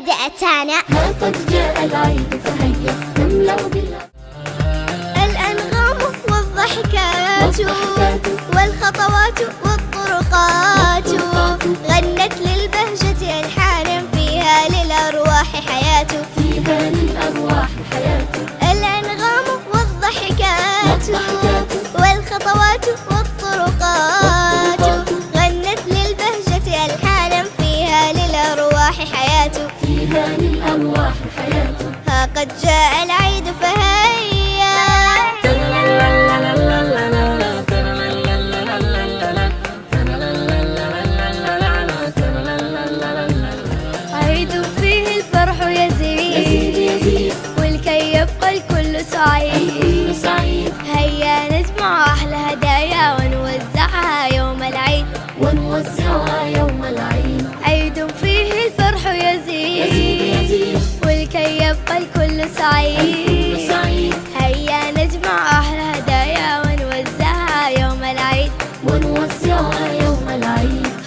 العيد أتانا. ها قد جاء العيد فهيا نملأ الأنغام والضحكات والخطوات والطرقات غنت للبهجة ألحان فيها للأرواح حياة. فيها للأرواح حياة. الأنغام والضحكات والخطوات والطرقات غنت للبهجة ألحان فيها للأرواح حياة. فيها للأرواح حياة. ها قد جاء العيد فهيا عيد فيه الفرح يزيد والكي يبقى الكل سعيد. هيا نجمع أحلى هدايا ونوزعها يوم العيد. عيد فيه الفرح يزيد والكي يبقى الكل سعيد. هيا نجمع أحلى هدايا ونوزعها يوم العيد.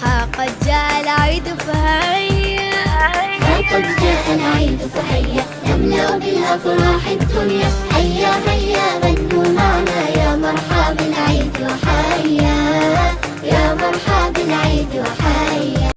ها قد جاء العيد فهيا نملأ بالأفراح الدنيا. هيا هيا غنوا معنا يا مرحبا بالعيد وحيا. يا مرحبا بالعيد وحيا.